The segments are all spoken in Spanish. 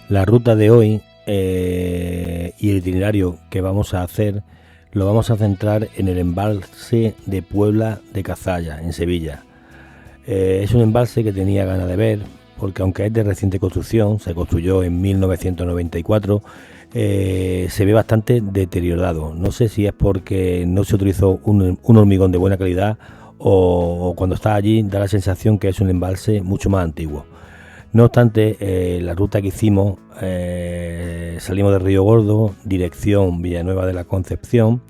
La ruta de hoy y el itinerario que vamos a hacer lo vamos a centrar en el embalse de Puebla de Cazalla, en Sevilla. Es un embalse que tenía ganas de ver, porque aunque es de reciente construcción, se construyó en 1994, se ve bastante deteriorado. No sé si es porque no se utilizó un hormigón de buena calidad o cuando está allí da la sensación que es un embalse mucho más antiguo. No obstante, la ruta que hicimos, salimos de Río Gordo, dirección Villanueva de la Concepción,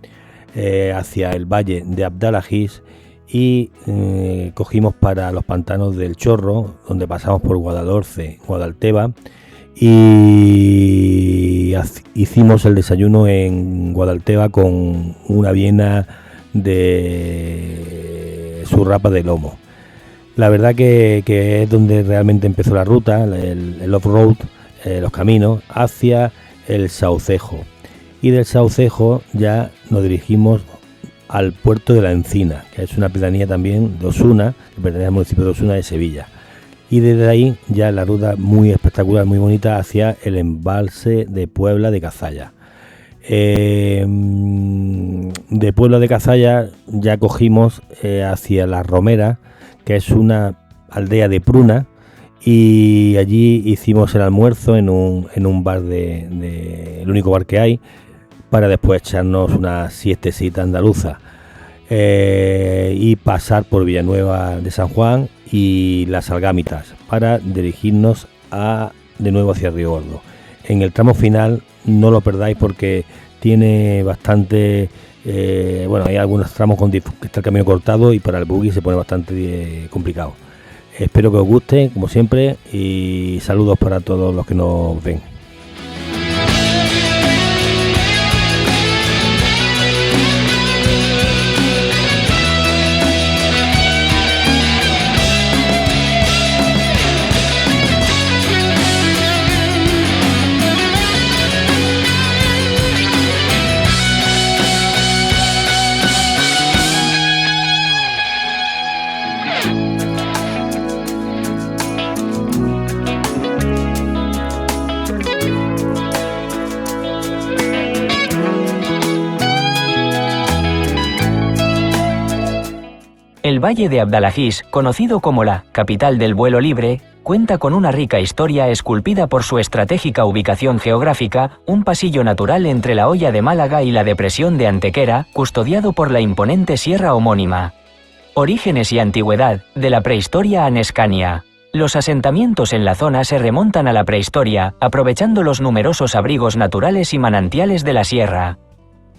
hacia el valle de Abdalajiz y cogimos para los pantanos del Chorro, donde pasamos por Guadalhorce, Guadalteba y hicimos el desayuno en Guadalteba con una avena de surrapa de lomo. La verdad que es donde realmente empezó la ruta, el off-road, los caminos hacia el Saucejo. Y del Saucejo ya nos dirigimos al puerto de la Encina, que es una pedanía también de Osuna, que pertenece al municipio de Osuna de Sevilla. Y desde ahí ya la ruta muy espectacular, muy bonita, hacia el embalse de Puebla de Cazalla. De Puebla de Cazalla ya cogimos hacia La Romera, que es una aldea de pruna, y allí hicimos el almuerzo en un bar el único bar que hay, para después echarnos una siestecita andaluza y pasar por Villanueva de San Juan y Las Algámitas para dirigirnos de nuevo hacia Río Gordo. En el tramo final no lo perdáis porque tiene bastante... hay algunos tramos que está el camino cortado y para el buggy se pone bastante complicado. Espero que os guste, como siempre, y saludos para todos los que nos ven. El Valle de Abdalajiz, conocido como la capital del vuelo libre, cuenta con una rica historia esculpida por su estratégica ubicación geográfica, un pasillo natural entre la Hoya de Málaga y la depresión de Antequera, custodiado por la imponente sierra homónima. Orígenes y antigüedad, de la prehistoria a Nescania. Los asentamientos en la zona se remontan a la prehistoria, aprovechando los numerosos abrigos naturales y manantiales de la sierra.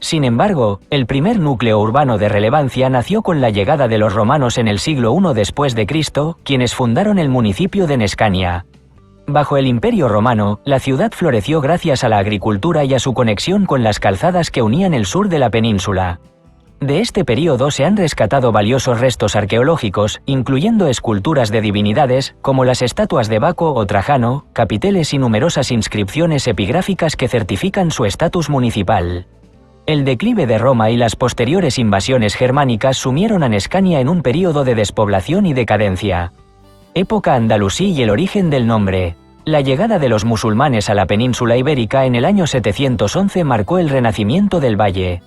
Sin embargo, el primer núcleo urbano de relevancia nació con la llegada de los romanos en el siglo I después de Cristo, quienes fundaron el municipio de Nescania. Bajo el Imperio Romano, la ciudad floreció gracias a la agricultura y a su conexión con las calzadas que unían el sur de la península. De este período se han rescatado valiosos restos arqueológicos, incluyendo esculturas de divinidades, como las estatuas de Baco o Trajano, capiteles y numerosas inscripciones epigráficas que certifican su estatus municipal. El declive de Roma y las posteriores invasiones germánicas sumieron a Nescania en un período de despoblación y decadencia. Época andalusí y el origen del nombre. La llegada de los musulmanes a la península ibérica en el año 711 marcó el renacimiento del valle.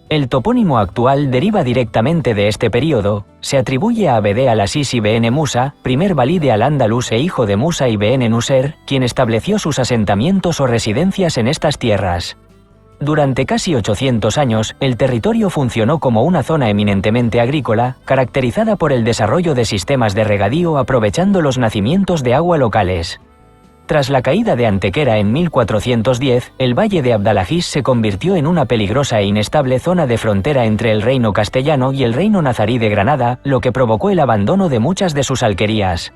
El topónimo actual deriva directamente de este período, se atribuye a Abd al-Aziz ibn Musa, primer valide al-Ándalus e hijo de Musa ibn Nuser, quien estableció sus asentamientos o residencias en estas tierras. Durante casi 800 años, el territorio funcionó como una zona eminentemente agrícola, caracterizada por el desarrollo de sistemas de regadío aprovechando los nacimientos de agua locales. Tras la caída de Antequera en 1410, el Valle de Abdalajiz se convirtió en una peligrosa e inestable zona de frontera entre el reino castellano y el reino nazarí de Granada, lo que provocó el abandono de muchas de sus alquerías.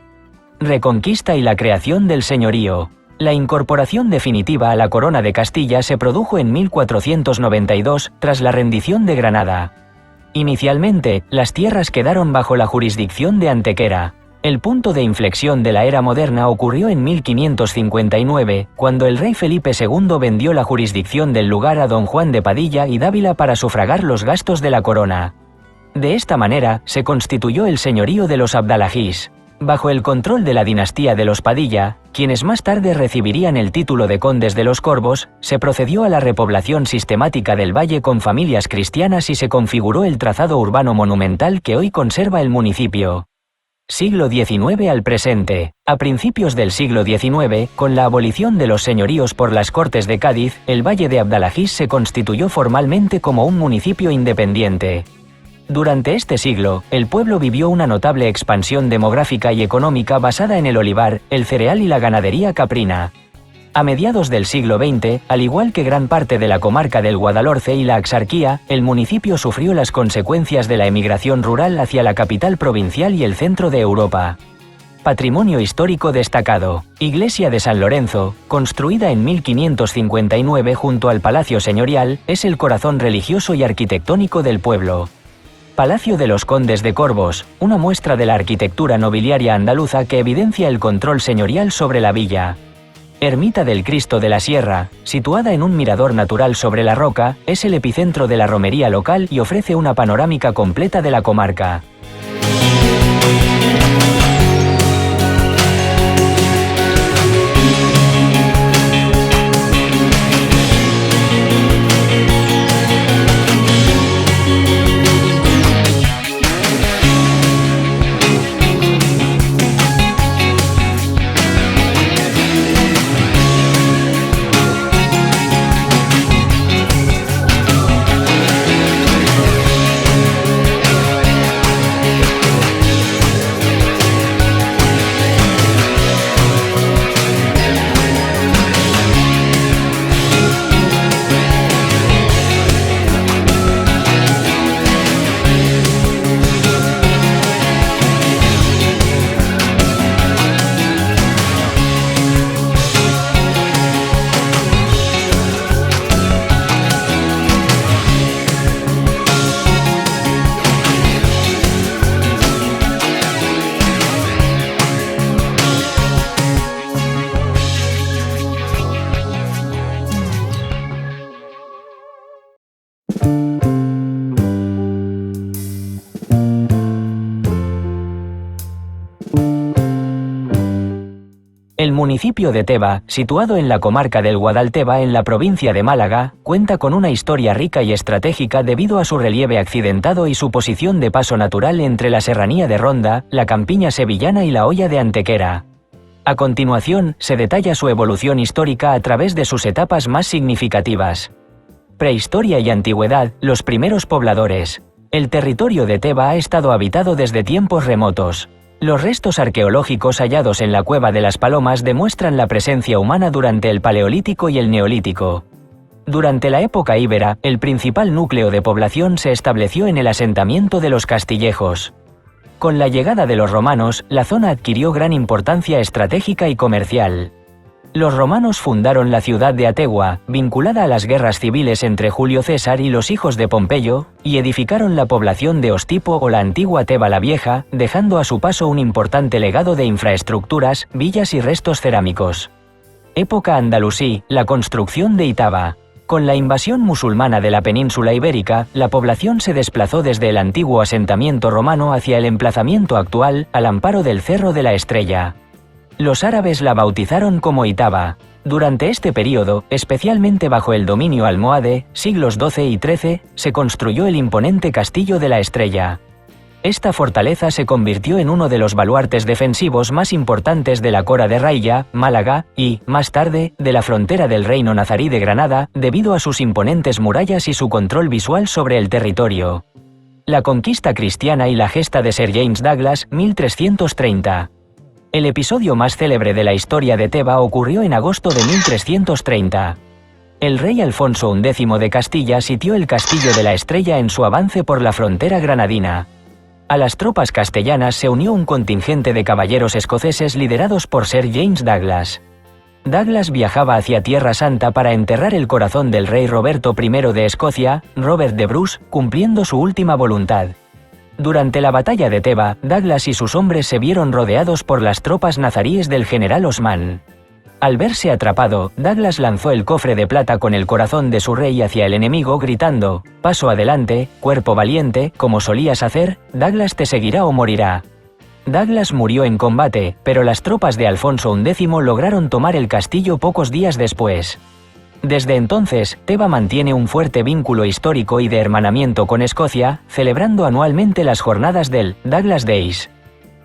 Reconquista y la creación del señorío. La incorporación definitiva a la corona de Castilla se produjo en 1492, tras la rendición de Granada. Inicialmente, las tierras quedaron bajo la jurisdicción de Antequera. El punto de inflexión de la era moderna ocurrió en 1559, cuando el rey Felipe II vendió la jurisdicción del lugar a don Juan de Padilla y Dávila para sufragar los gastos de la corona. De esta manera, se constituyó el señorío de los Abdalajiz. Bajo el control de la dinastía de los Padilla, quienes más tarde recibirían el título de condes de los Corvos, se procedió a la repoblación sistemática del valle con familias cristianas y se configuró el trazado urbano monumental que hoy conserva el municipio. Siglo XIX al presente. A principios del siglo XIX, con la abolición de los señoríos por las Cortes de Cádiz, el valle de Abdalaziz se constituyó formalmente como un municipio independiente. Durante este siglo, el pueblo vivió una notable expansión demográfica y económica basada en el olivar, el cereal y la ganadería caprina. A mediados del siglo XX, al igual que gran parte de la comarca del Guadalhorce y la Axarquía, el municipio sufrió las consecuencias de la emigración rural hacia la capital provincial y el centro de Europa. Patrimonio histórico destacado. Iglesia de San Lorenzo, construida en 1559 junto al Palacio Señorial, es el corazón religioso y arquitectónico del pueblo. Palacio de los Condes de Corvos, una muestra de la arquitectura nobiliaria andaluza que evidencia el control señorial sobre la villa. Ermita del Cristo de la Sierra, situada en un mirador natural sobre la roca, es el epicentro de la romería local y ofrece una panorámica completa de la comarca. El municipio de Teba, situado en la comarca del Guadalteba en la provincia de Málaga, cuenta con una historia rica y estratégica debido a su relieve accidentado y su posición de paso natural entre la serranía de Ronda, la campiña sevillana y la hoya de Antequera. A continuación, se detalla su evolución histórica a través de sus etapas más significativas. Prehistoria y antigüedad, los primeros pobladores. El territorio de Teba ha estado habitado desde tiempos remotos. Los restos arqueológicos hallados en la Cueva de las Palomas demuestran la presencia humana durante el Paleolítico y el Neolítico. Durante la época íbera, el principal núcleo de población se estableció en el asentamiento de los Castillejos. Con la llegada de los romanos, la zona adquirió gran importancia estratégica y comercial. Los romanos fundaron la ciudad de Ategua, vinculada a las guerras civiles entre Julio César y los hijos de Pompeyo, y edificaron la población de Ostipo o la antigua Teba la Vieja, dejando a su paso un importante legado de infraestructuras, villas y restos cerámicos. Época andalusí, la construcción de Itaba. Con la invasión musulmana de la península ibérica, la población se desplazó desde el antiguo asentamiento romano hacia el emplazamiento actual, al amparo del Cerro de la Estrella. Los árabes la bautizaron como Itaba. Durante este período, especialmente bajo el dominio almohade, siglos XII y XIII, se construyó el imponente Castillo de la Estrella. Esta fortaleza se convirtió en uno de los baluartes defensivos más importantes de la Cora de Railla, Málaga, y, más tarde, de la frontera del Reino Nazarí de Granada, debido a sus imponentes murallas y su control visual sobre el territorio. La conquista cristiana y la gesta de Sir James Douglas, 1330. El episodio más célebre de la historia de Teba ocurrió en agosto de 1330. El rey Alfonso XI de Castilla sitió el Castillo de la Estrella en su avance por la frontera granadina. A las tropas castellanas se unió un contingente de caballeros escoceses liderados por Sir James Douglas. Douglas viajaba hacia Tierra Santa para enterrar el corazón del rey Roberto I de Escocia, Robert de Bruce, cumpliendo su última voluntad. Durante la batalla de Teba, Douglas y sus hombres se vieron rodeados por las tropas nazaríes del general Osman. Al verse atrapado, Douglas lanzó el cofre de plata con el corazón de su rey hacia el enemigo gritando: «Paso adelante, cuerpo valiente, como solías hacer, Douglas te seguirá o morirá». Douglas murió en combate, pero las tropas de Alfonso XI lograron tomar el castillo pocos días después. Desde entonces, Teba mantiene un fuerte vínculo histórico y de hermanamiento con Escocia, celebrando anualmente las jornadas del Douglas Days.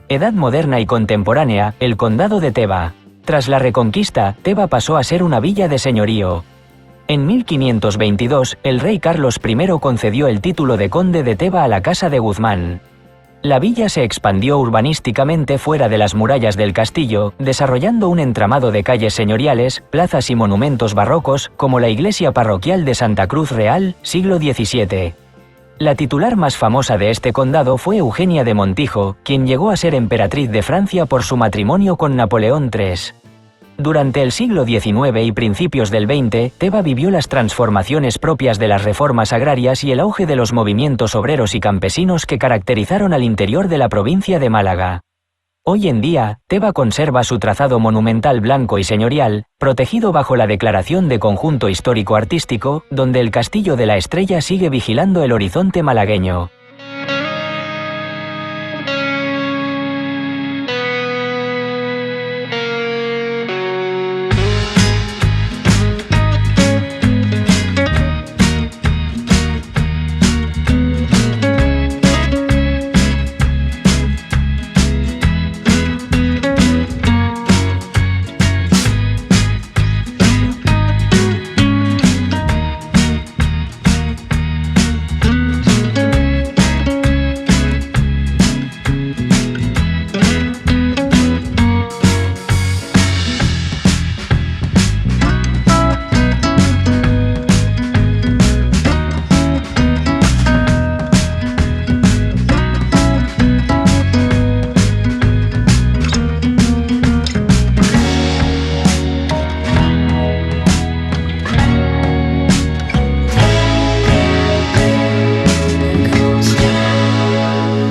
Edad moderna y contemporánea, el condado de Teba. Tras la Reconquista, Teba pasó a ser una villa de señorío. En 1522, el rey Carlos I concedió el título de conde de Teba a la Casa de Guzmán. La villa se expandió urbanísticamente fuera de las murallas del castillo, desarrollando un entramado de calles señoriales, plazas y monumentos barrocos, como la iglesia parroquial de Santa Cruz Real, siglo XVII. La titular más famosa de este condado fue Eugenia de Montijo, quien llegó a ser emperatriz de Francia por su matrimonio con Napoleón III. Durante el siglo XIX y principios del XX, Teba vivió las transformaciones propias de las reformas agrarias y el auge de los movimientos obreros y campesinos que caracterizaron al interior de la provincia de Málaga. Hoy en día, Teba conserva su trazado monumental blanco y señorial, protegido bajo la declaración de conjunto histórico-artístico, donde el Castillo de la Estrella sigue vigilando el horizonte malagueño.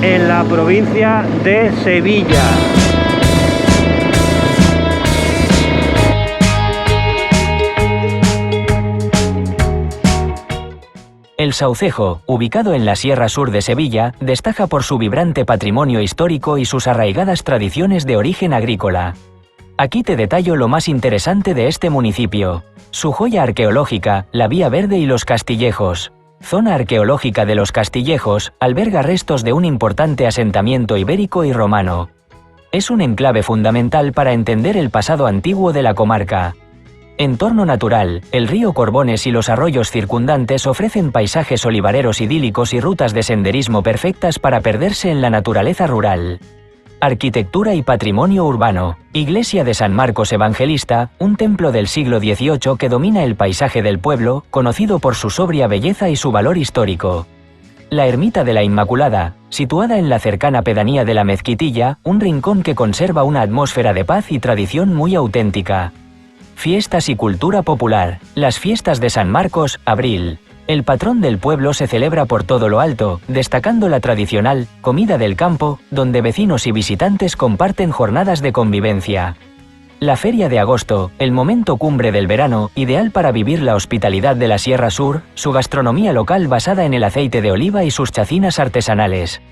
En la provincia de Sevilla. El Saucejo, ubicado en la Sierra Sur de Sevilla, destaca por su vibrante patrimonio histórico y sus arraigadas tradiciones de origen agrícola. Aquí te detallo lo más interesante de este municipio: su joya arqueológica, la Vía Verde y los Castillejos. Zona arqueológica de los Castillejos, alberga restos de un importante asentamiento ibérico y romano. Es un enclave fundamental para entender el pasado antiguo de la comarca. Entorno natural, el río Corbones y los arroyos circundantes ofrecen paisajes olivareros idílicos y rutas de senderismo perfectas para perderse en la naturaleza rural. Arquitectura y patrimonio urbano. Iglesia de San Marcos Evangelista, un templo del siglo XVIII que domina el paisaje del pueblo, conocido por su sobria belleza y su valor histórico. La Ermita de la Inmaculada, situada en la cercana pedanía de la Mezquitilla, un rincón que conserva una atmósfera de paz y tradición muy auténtica. Fiestas y cultura popular. Las fiestas de San Marcos, abril. El patrón del pueblo se celebra por todo lo alto, destacando la tradicional comida del campo, donde vecinos y visitantes comparten jornadas de convivencia. La Feria de Agosto, el momento cumbre del verano, ideal para vivir la hospitalidad de la Sierra Sur, su gastronomía local basada en el aceite de oliva y sus chacinas artesanales.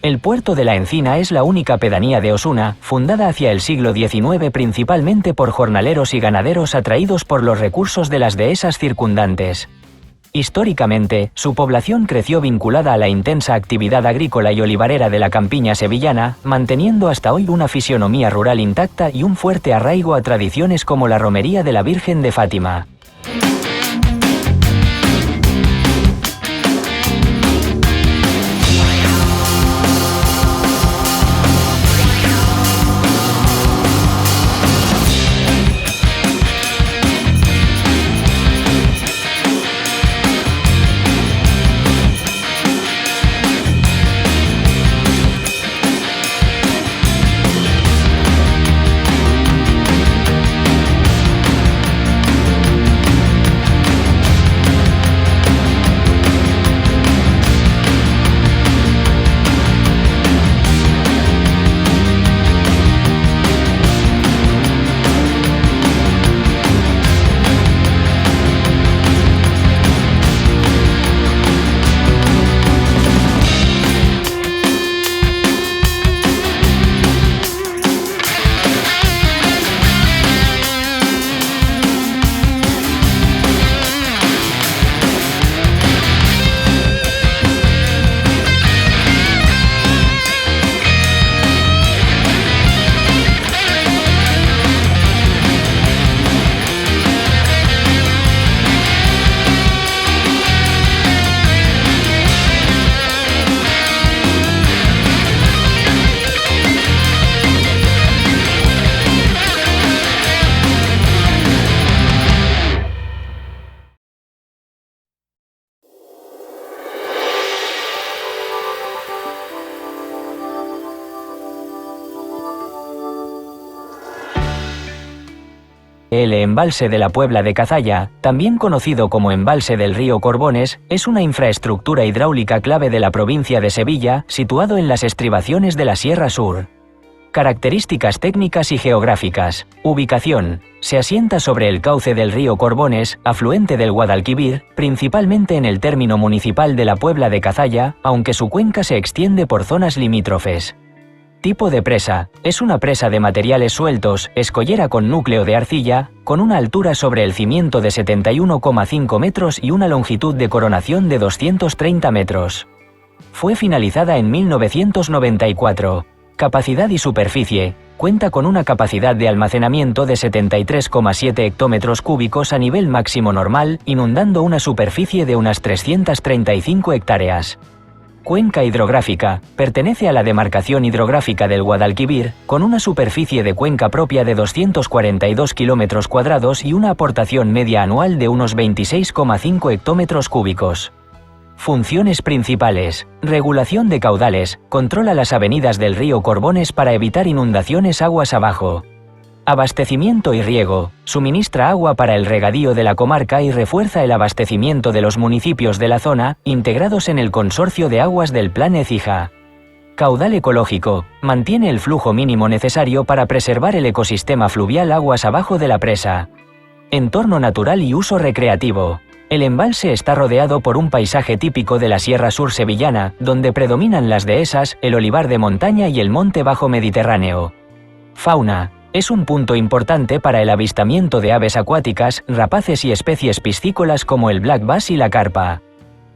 El puerto de La Encina es la única pedanía de Osuna, fundada hacia el siglo XIX principalmente por jornaleros y ganaderos atraídos por los recursos de las dehesas circundantes. Históricamente, su población creció vinculada a la intensa actividad agrícola y olivarera de la campiña sevillana, manteniendo hasta hoy una fisionomía rural intacta y un fuerte arraigo a tradiciones como la romería de la Virgen de Fátima. El embalse de la Puebla de Cazalla, también conocido como embalse del río Corbones, es una infraestructura hidráulica clave de la provincia de Sevilla, situado en las estribaciones de la Sierra Sur. Características técnicas y geográficas. Ubicación. Se asienta sobre el cauce del río Corbones, afluente del Guadalquivir, principalmente en el término municipal de la Puebla de Cazalla, aunque su cuenca se extiende por zonas limítrofes. Tipo de presa. Es una presa de materiales sueltos, escollera con núcleo de arcilla, con una altura sobre el cimiento de 71,5 metros y una longitud de coronación de 230 metros. Fue finalizada en 1994. Capacidad y superficie. Cuenta con una capacidad de almacenamiento de 73,7 hectómetros cúbicos a nivel máximo normal, inundando una superficie de unas 335 hectáreas. Cuenca hidrográfica. Pertenece a la demarcación hidrográfica del Guadalquivir, con una superficie de cuenca propia de 242 kilómetros cuadrados y una aportación media anual de unos 26,5 hectómetros cúbicos. Funciones principales. Regulación de caudales. Controla las avenidas del río Corbones para evitar inundaciones aguas abajo. Abastecimiento y riego. Suministra agua para el regadío de la comarca y refuerza el abastecimiento de los municipios de la zona, integrados en el Consorcio de Aguas del Plan Écija. Caudal ecológico. Mantiene el flujo mínimo necesario para preservar el ecosistema fluvial aguas abajo de la presa. Entorno natural y uso recreativo. El embalse está rodeado por un paisaje típico de la Sierra Sur sevillana, donde predominan las dehesas, el olivar de montaña y el monte bajo mediterráneo. Fauna. Es un punto importante para el avistamiento de aves acuáticas, rapaces y especies piscícolas como el black bass y la carpa.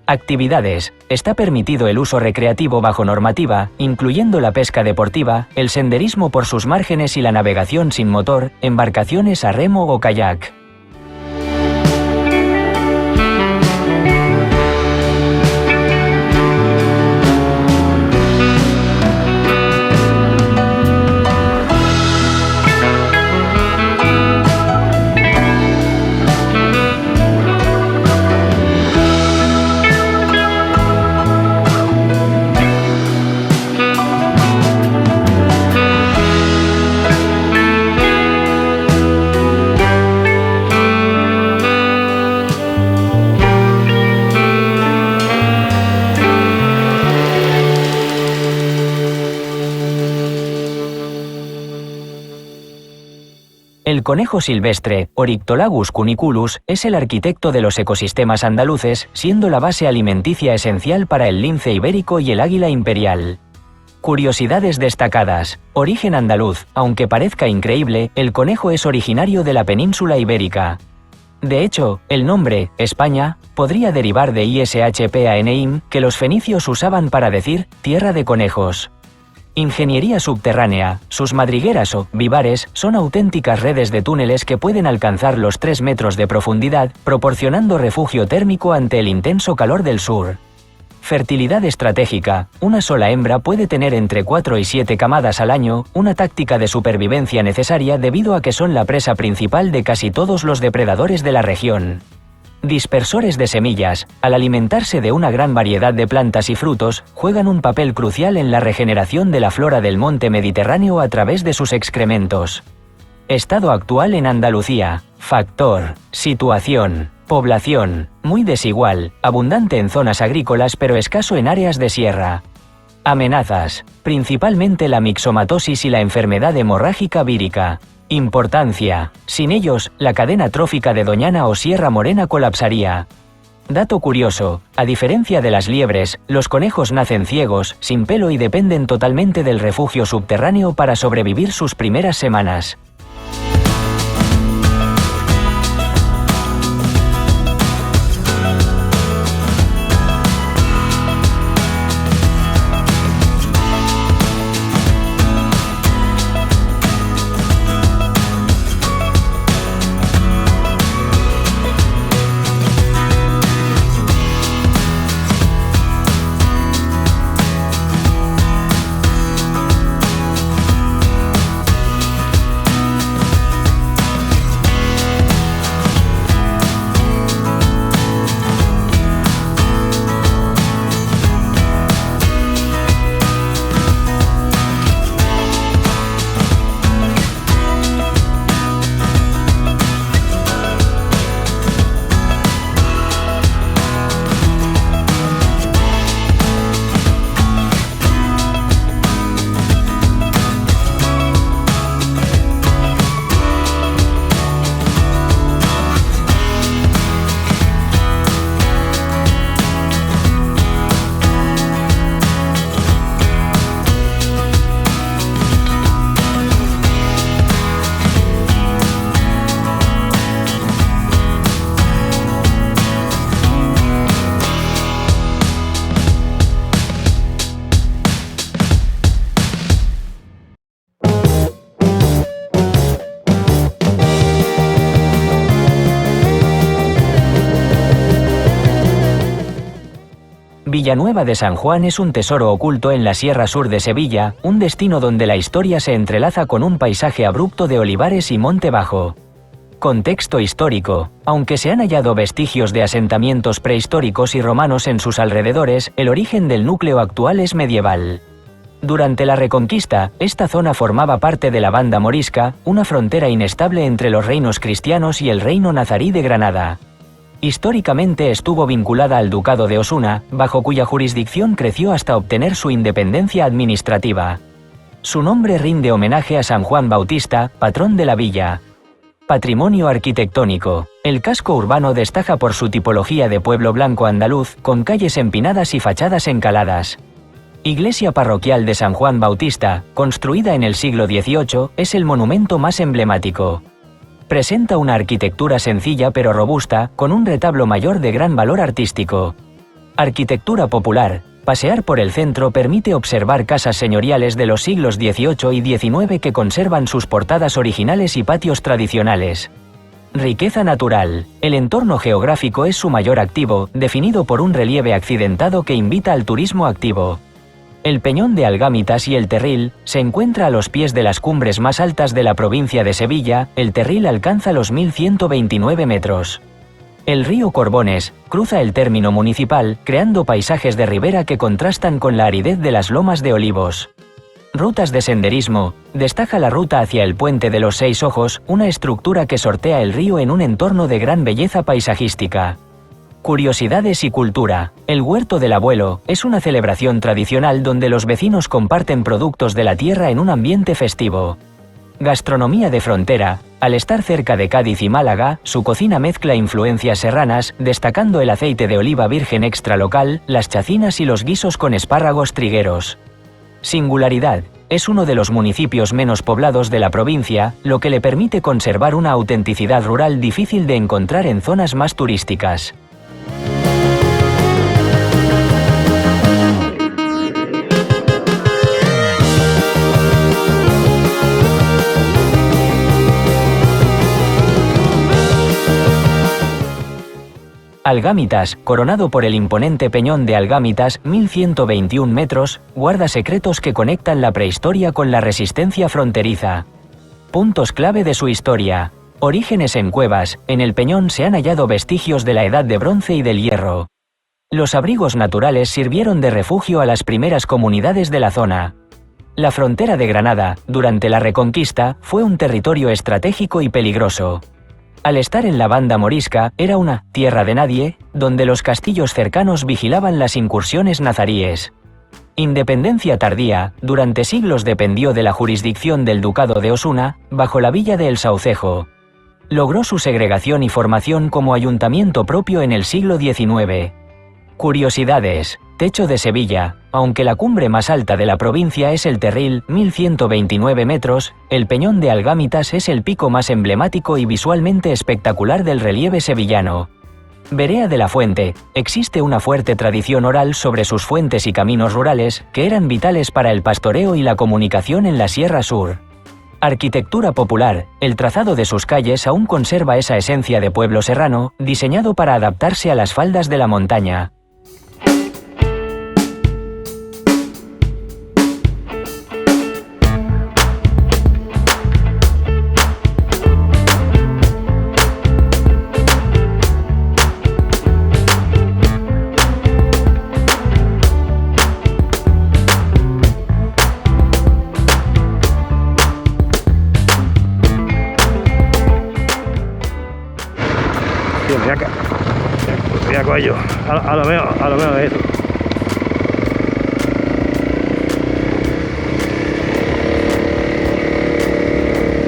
Actividades. Está permitido el uso recreativo bajo normativa, incluyendo la pesca deportiva, el senderismo por sus márgenes y la navegación sin motor, embarcaciones a remo o kayak. El conejo silvestre, Oryctolagus cuniculus, es el arquitecto de los ecosistemas andaluces, siendo la base alimenticia esencial para el lince ibérico y el águila imperial. Curiosidades destacadas. Origen andaluz. Aunque parezca increíble, el conejo es originario de la península ibérica. De hecho, el nombre, España, podría derivar de Ishpaneim, que los fenicios usaban para decir tierra de conejos. Ingeniería subterránea. Sus madrigueras o vivares son auténticas redes de túneles que pueden alcanzar los 3 metros de profundidad, proporcionando refugio térmico ante el intenso calor del sur. Fertilidad estratégica. Una sola hembra puede tener entre 4 y 7 camadas al año, una táctica de supervivencia necesaria debido a que son la presa principal de casi todos los depredadores de la región. Dispersores de semillas. Al alimentarse de una gran variedad de plantas y frutos, juegan un papel crucial en la regeneración de la flora del monte Mediterráneo a través de sus excrementos. Estado actual en Andalucía. Factor. Situación. Población. Muy desigual, abundante en zonas agrícolas pero escaso en áreas de sierra. Amenazas. Principalmente la mixomatosis y la enfermedad hemorrágica vírica. Importancia. Sin ellos, la cadena trófica de Doñana o Sierra Morena colapsaría. Dato curioso, a diferencia de las liebres, los conejos nacen ciegos, sin pelo y dependen totalmente del refugio subterráneo para sobrevivir sus primeras semanas. Villanueva de San Juan es un tesoro oculto en la Sierra Sur de Sevilla, un destino donde la historia se entrelaza con un paisaje abrupto de olivares y monte bajo. Contexto histórico. Aunque se han hallado vestigios de asentamientos prehistóricos y romanos en sus alrededores, el origen del núcleo actual es medieval. Durante la Reconquista, esta zona formaba parte de la Banda Morisca, una frontera inestable entre los reinos cristianos y el reino nazarí de Granada. Históricamente estuvo vinculada al Ducado de Osuna, bajo cuya jurisdicción creció hasta obtener su independencia administrativa. Su nombre rinde homenaje a San Juan Bautista, patrón de la villa. Patrimonio arquitectónico. El casco urbano destaca por su tipología de pueblo blanco andaluz, con calles empinadas y fachadas encaladas. Iglesia parroquial de San Juan Bautista, construida en el siglo XVIII, es el monumento más emblemático. Presenta una arquitectura sencilla pero robusta, con un retablo mayor de gran valor artístico. Arquitectura popular. Pasear por el centro permite observar casas señoriales de los siglos XVIII y XIX que conservan sus portadas originales y patios tradicionales. Riqueza natural. El entorno geográfico es su mayor activo, definido por un relieve accidentado que invita al turismo activo. El Peñón de Algámitas y el Terril se encuentra a los pies de las cumbres más altas de la provincia de Sevilla. El Terril alcanza los 1129 metros. El río Corbones cruza el término municipal, creando paisajes de ribera que contrastan con la aridez de las lomas de Olivos. Rutas de senderismo. Destaca la ruta hacia el Puente de los Seis Ojos, una estructura que sortea el río en un entorno de gran belleza paisajística. Curiosidades y cultura. El Huerto del Abuelo es una celebración tradicional donde los vecinos comparten productos de la tierra en un ambiente festivo. Gastronomía de frontera. Al estar cerca de Cádiz y Málaga, su cocina mezcla influencias serranas, destacando el aceite de oliva virgen extra local, las chacinas y los guisos con espárragos trigueros. Singularidad. Es uno de los municipios menos poblados de la provincia, lo que le permite conservar una autenticidad rural difícil de encontrar en zonas más turísticas. Algámitas, coronado por el imponente peñón de Algámitas, 1121 metros, guarda secretos que conectan la prehistoria con la resistencia fronteriza. Puntos clave de su historia. Orígenes en cuevas. En el peñón se han hallado vestigios de la Edad de Bronce y del Hierro. Los abrigos naturales sirvieron de refugio a las primeras comunidades de la zona. La frontera de Granada, durante la Reconquista, fue un territorio estratégico y peligroso. Al estar en la banda morisca, era una tierra de nadie, donde los castillos cercanos vigilaban las incursiones nazaríes. Independencia tardía, durante siglos dependió de la jurisdicción del Ducado de Osuna, bajo la villa de El Saucejo. Logró su segregación y formación como ayuntamiento propio en el siglo XIX. Curiosidades. Techo de Sevilla. Aunque la cumbre más alta de la provincia es el Terril, 1129 metros, el Peñón de Algámitas es el pico más emblemático y visualmente espectacular del relieve sevillano. Berea de la Fuente. Existe una fuerte tradición oral sobre sus fuentes y caminos rurales, que eran vitales para el pastoreo y la comunicación en la Sierra Sur. Arquitectura popular. El trazado de sus calles aún conserva esa esencia de pueblo serrano, diseñado para adaptarse a las faldas de la montaña. Mira cuello, a lo menos eso.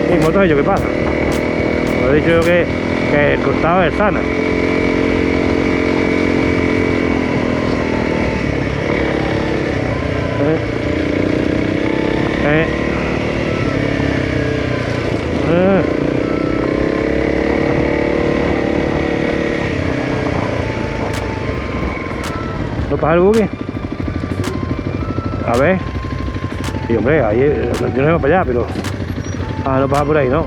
¿Y moto ello qué pasa? Lo he dicho yo que el costado es sana. ¿No pasa el buque? A ver. Sí, hombre, ahí yo no iba para allá, pero... Ah, no pasa por ahí, ¿no?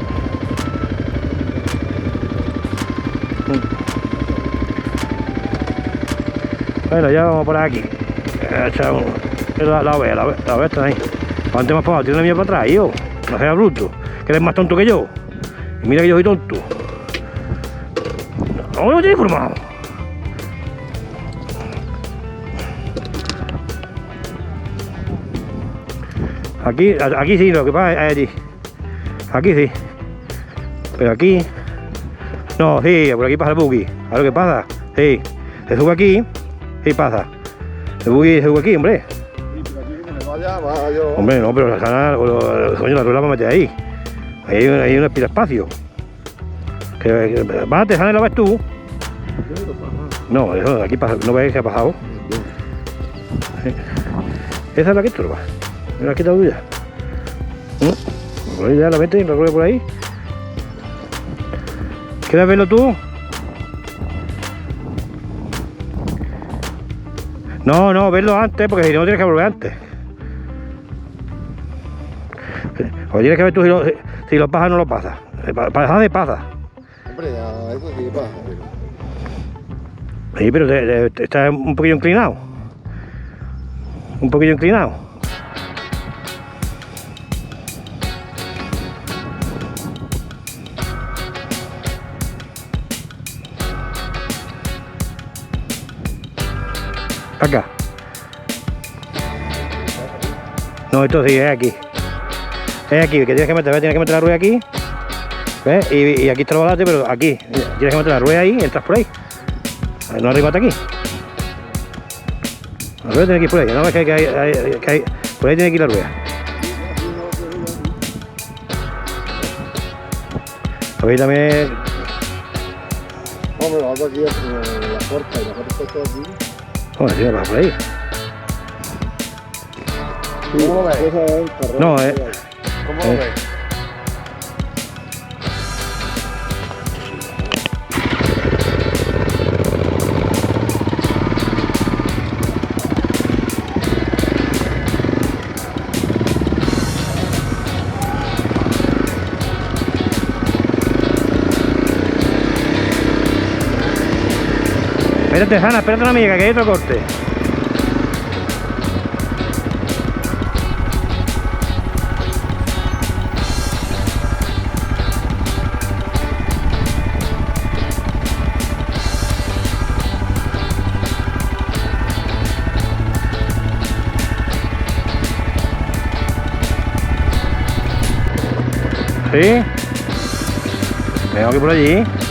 Bueno, ya vamos por aquí. La OVE está ahí. Antes más para abajo, tiene una mía para atrás, yo. No seas bruto, que eres más tonto que yo. Y mira que yo soy tonto. No me tienes formado. Aquí sí, lo que pasa es allí. Aquí sí. Pero aquí... No, sí, por aquí pasa el buggy. ¿A lo que pasa? Sí. Se sube aquí, sí pasa. El buggy se sube aquí, hombre. Hombre, no, pero la sana, coño, la rueda va a meter ahí. Hay un espacio. Bájate, sana, ¿lo ves tú? No, eso de aquí pasa, no ves que ha pasado. Esa es la que estorba. Me la has quitado tú ya. Ya la metes y la rueda por ahí. ¿Quieres verlo tú? No, verlo antes, porque si no tienes que volver antes. O tienes que ver tú si lo pasas o no lo pasas. Para dejar de pasa. Hombre, a eso sí pasa, pero... Sí, pero está un poquillo inclinado. Un poquillo inclinado. Acá. No, esto sí, es aquí. Es aquí, que tienes que meter la rueda aquí. ¿Ves? Y aquí está el volante, pero aquí. Tienes que meter la rueda ahí y entras por ahí. No arrimate aquí. La rueda tiene que ir por ahí. No ves que hay, por ahí tiene que ir la rueda. Por ahí también. Hombre, lo hago aquí en la puerta y la puerta está todo aquí. Bueno, sí, me pasa por ahí. ¿Cómo lo ves? No, ¿Cómo lo ves? Espérate, Hanna, espérate una amiga, que hay otro corte. ¿Sí? Vengo aquí por allí.